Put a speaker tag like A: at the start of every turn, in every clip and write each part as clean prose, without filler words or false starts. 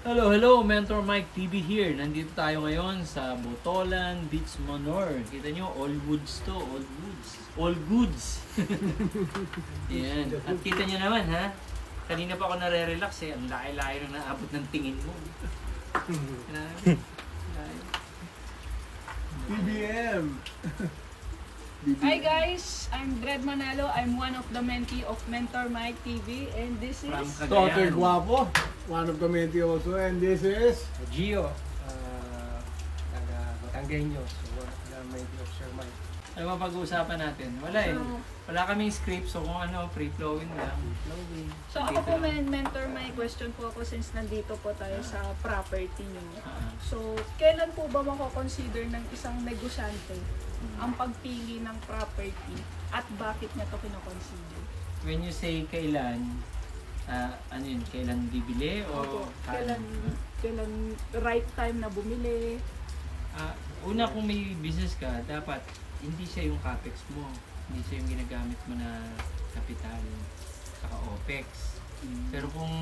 A: Hello, hello! Mentor Mike TV here. Nandito tayo ngayon sa Botolan Beach Manor. Kita nyo, all woods to. All woods. All goods. Yan. At kita nyo naman ha. Kanina pa ako nare-relax eh. Ang laki-laki na naabot ng tingin mo.
B: BBM.
C: Hi guys, I'm Dred Manalo. I'm one of the mentee of Mentor Mike TV, and this
A: From
C: is
B: Totter
A: Cagayan.
B: Guapo, one of the mentee also, and this is
D: Gio, taga Batanggenyo, so one of the mentee of Sir Mike.
A: Ano ba pag-uusapan natin? Wala eh. Wala kaming script so kung ano, free-flowing lang.
C: So ako po mentor, may question po ako since nandito po tayo sa property niyo.
A: Ah.
C: So kailan po ba mako-consider ng isang negosyante ang pagpili ng property at bakit niya to kino-consider?
A: When you say kailan, ano yun, kailan bibili o
C: Opo, kailan right time na bumili?
A: Una kung may business ka, dapat hindi siya yung capex mo. Hindi siya yung ginagamit mo na kapital, saka opex. Pero kung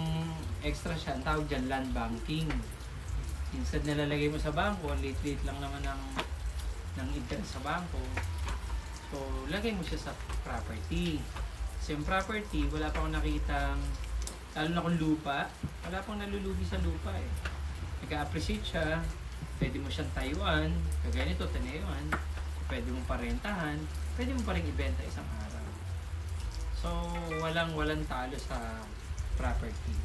A: extra siya, ang tawag dyan land banking. Instead na lalagay mo sa bangko, ang late-late lang naman ng interest sa bangko. So, lagay mo siya sa property. Kasi yung property, wala pa akong nakitang, lalo na kung lupa, wala pang nalulugi sa lupa eh. Nag-appreciate siya, pwede mo siyang tayuan, kagaya nito, tinayuan, pwede mo parentahan, pwede mo pa rin ibenta isang araw. So, walang talo sa property.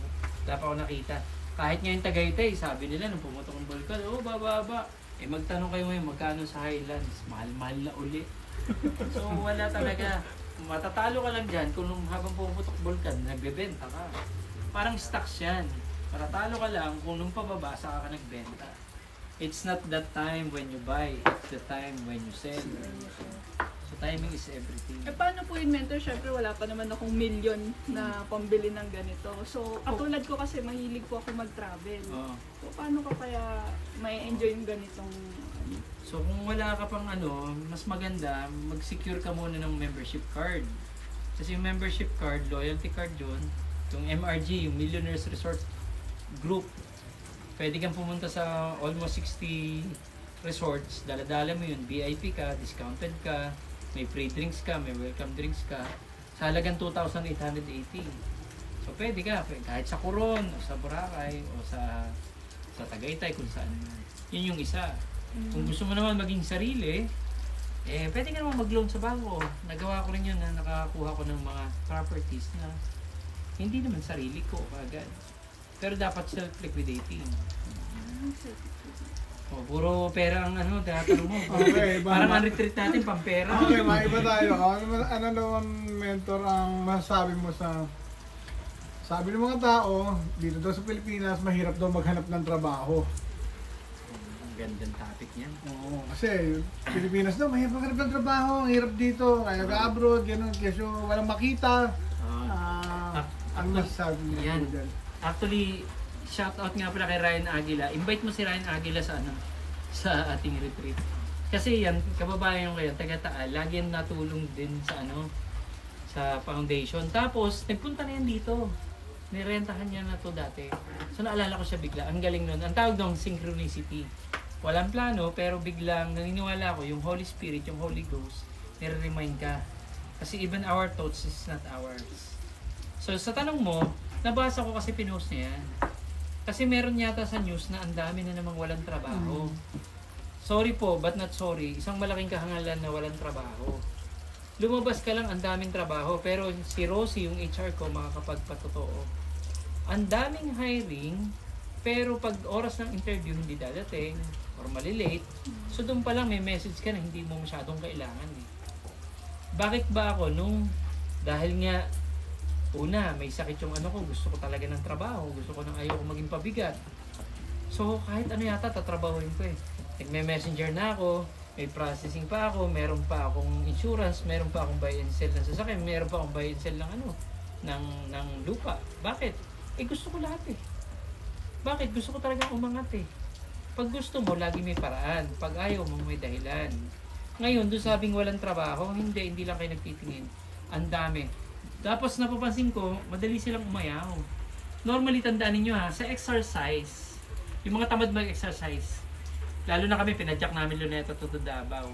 A: Wala pa ako nakita. Kahit ngayon Tagaytay, sabi nila nung pumutok ng bulkan, oh, bababa. Eh, magtanong kayo ngayon, magkano sa Highlands? Mahal-mahal na uli. So, wala talaga. Matatalo ka lang dyan kung nung habang pumutok bulkan, nagbebenta ka. Parang stocks yan. Matatalo ka lang kung nung pababa, saka ka nagbenta. It's not that time when you buy, it's the time when you sell. So timing is everything.
C: Eh paano po yun, mentor? Syempre wala pa naman akong million na pambili ng ganito. So katulad ko kasi mahilig po ako mag-travel.
A: Oo.
C: So paano ka kaya may enjoy yung ganitong ano?
A: So kung wala ka pang ano, mas maganda, mag-secure ka muna ng membership card. Kasi yung membership card, loyalty card yun, yung MRG, yung Millionaires Resort Group, pwede kang pumunta sa almost 60 resorts, dala-dala mo yun, VIP ka, discounted ka, may free drinks ka, may welcome drinks ka, sa halagang 2,880. So pwede ka, kahit sa Coron, o sa Boracay, o sa Tagaytay, kung saan man. Yun yung isa. Kung gusto mo naman maging sarili, eh pwede ka naman mag-loan sa bangko. Nagawa ko rin yun na nakakuha ko ng mga properties na hindi naman sarili ko agad. Pero dapat self-liquidating. Oh, puro pera ang ano, tinatanong mo.
B: Okay,
A: Parang ang retreat natin, pampera.
B: Okay, maiba tayo. Ano naman, mentor, ang masasabi mo sa... Sabi ng mga tao, dito daw sa Pilipinas, mahirap daw maghanap ng trabaho.
A: Ang gandang topic niyan.
B: Oo, kasi Pilipinas daw, mahirap maghanap ng trabaho, ang hirap dito, kaya ka-abroad, gano'n, kasi walang makita. Ang masasabi mo
A: Yan.
B: dyan?
A: Actually, shout out nga pala kay Ryan Aguila. Invite mo si Ryan Aguila sa ano, sa ating retreat. Kasi yan, kababayan ko yan, taga Taal, lagi yan natulong din sa ano, sa foundation. Tapos, nagpunta na yan dito. Nirentahan niya na to dati. So, naalala ko siya bigla. Ang galing nun. Ang tawag doon, synchronicity. Walang plano, pero biglang naniniwala ko, yung Holy Spirit, yung Holy Ghost, nire-remind ka. Kasi even our thoughts is not ours. So, sa tanong mo, nabasa ko kasi pinost niya yan. Kasi meron yata sa news na ang dami na namang walang trabaho. Sorry po, but not sorry. Isang malaking kahangalan na walang trabaho. Lumabas ka lang, ang daming trabaho. Pero si Rosie, yung HR ko, makakapagpatotoo. Ang daming hiring, pero pag oras ng interview hindi dadating, or malilate, so doon pa lang may message ka na hindi mo masyadong kailangan eh. Bakit ba ako dahil nga, una, may sakit yung ano ko, gusto ko talaga ng trabaho, gusto ko nang ayaw ko maging pabigat. So, kahit ano yata, tatrabahuin ko eh. Nagme-messenger na ako, may processing pa ako, meron pa akong insurance, meron pa akong buy and sell ng sasakyan, meron pa akong buy and sell ng ano, ng lupa. Bakit? Eh, gusto ko lahat eh. Bakit? Gusto ko talaga umangat eh. Pag gusto mo, lagi may paraan. Pag ayaw mo, may dahilan. Ngayon, doon sabing walang trabaho, hindi lang kayo nagtitingin. Ang dami. Tapos napapansin ko, madali silang umayaw. normally tandaan ninyo ha, sa exercise, yung mga tamad mag-exercise, lalo na kami, pinadyak namin Luneta to Davao.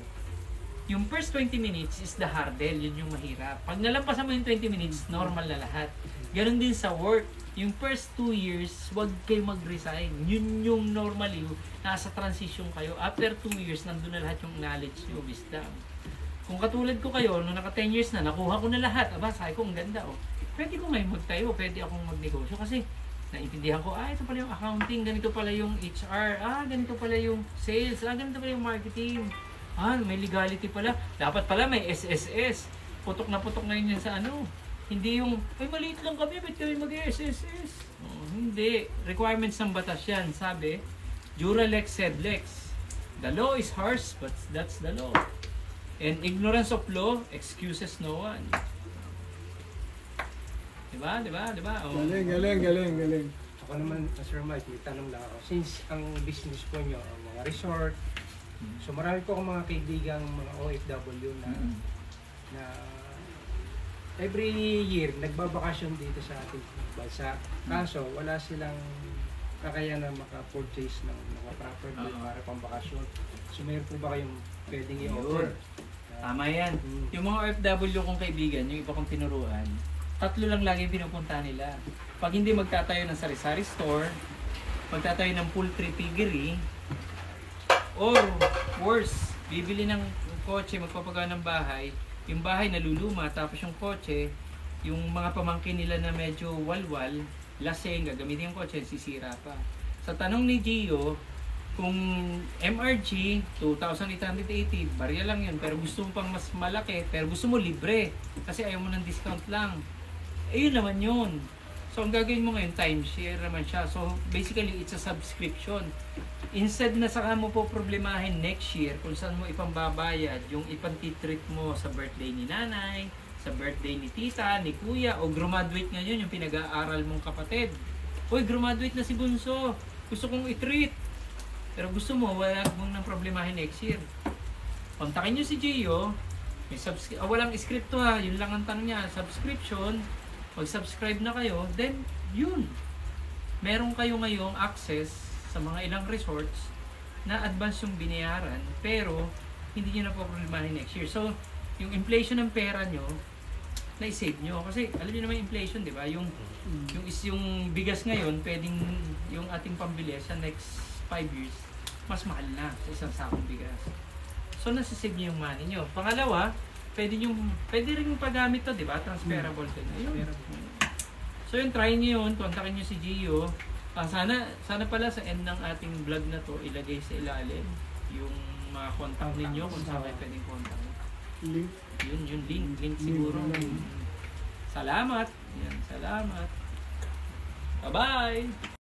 A: Yung first 20 minutes is the hurdle, yun yung mahirap. Pag nalampasan mo yung 20 minutes, normal na lahat. Ganon din sa work. Yung first 2 years, wag kayo mag-resign. Yun yung normally, nasa transition kayo. After 2 years, nandun na lahat yung knowledge nyo, wisdom. Kung katulad ko kayo, nung naka 10 years na, nakuha ko na lahat. Aba, sabi ko, ang ganda oh. Pwede ko ngayon magtayo, pwede akong magnegosyo kasi naintindihan ko, ito pala yung accounting, ganito pala yung HR, ganito pala yung sales, ganito pala yung marketing. May legality pala. Dapat pala may SSS. Putok na yun sa ano. Hindi yung, maliit lang kami, ba't kami mag-SSS? Hindi. Requirements ng batas yan. Sabi, Jura lex sed lex. The law is harsh, but that's the law. And ignorance of law excuses no one. Diba? Oh.
B: Galing.
D: Ako naman, Sir Mike, may tanong lang ako. Since ang business po nyo, ang mga resort, so marami po akong mga kaibigang mga OFW na every year nagbabakasyon dito sa ating bansa. Kaso wala silang kakayanan maka-purchase ng mga property para pang bakasyon. So mayroon po ba kayong pwedeng i-offer?
A: Tama yan. Yung mga OFW kong kaibigan, yung iba kong tinuruan, 3 lang lagi yung pinupunta nila. Pag hindi magtatayo ng sari-sari store, magtatayo ng poultry piggery, or worse, bibili ng kotse, magpapagawa ng bahay, yung bahay naluluma, tapos yung kotse, yung mga pamangkin nila na medyo walwal, laseng, gagamitin yung kotse, sisira pa. Sa tanong ni Gio, kung MRG, 2,880, barya lang yun, pero gusto mo pang mas malaki, pero gusto mo libre, kasi ayaw mo ng discount lang. Yun naman yun. So, ang gagawin mo ngayon, timeshare naman siya. So, basically, it's a subscription. Instead na saka mo po problemahin next year kung saan mo ipambabayad yung ipantitreat mo sa birthday ni nanay, sa birthday ni tita, ni kuya, o graduate ngayon yung pinag-aaral mong kapatid. Uy, graduate na si Bunso. Gusto kong i-treat. Pero gusto mo, wala mong nang problemahin next year. Kontakin nyo si Gio. May walang script to ha. Yun lang ang tanong niya. Subscription. Mag-subscribe na kayo. Then, yun. Meron kayo ngayong access sa mga ilang resorts na advance yung binayaran. Pero, hindi nyo na po problemahin next year. So, yung inflation ng pera nyo, na-save nyo. Kasi, alam nyo naman yung inflation, di ba? Yung bigas ngayon, pwedeng yung ating pambili sa next 5 years, mas mahal na sa isang sakong bigas. So, nasa-save nyo yung money nyo. Pangalawa, pwede rin yung paggamit to, di ba? Transferable din. Ayun. So, yun, try nyo yun. Kontakin nyo si Gio. Sana pala sa end ng ating vlog na to, ilagay sa ilalim yung mga contact ninyo kung saan kayo pwedeng contact.
B: Link.
A: Yun, link siguro. Salamat. Yan, salamat. Bye-bye!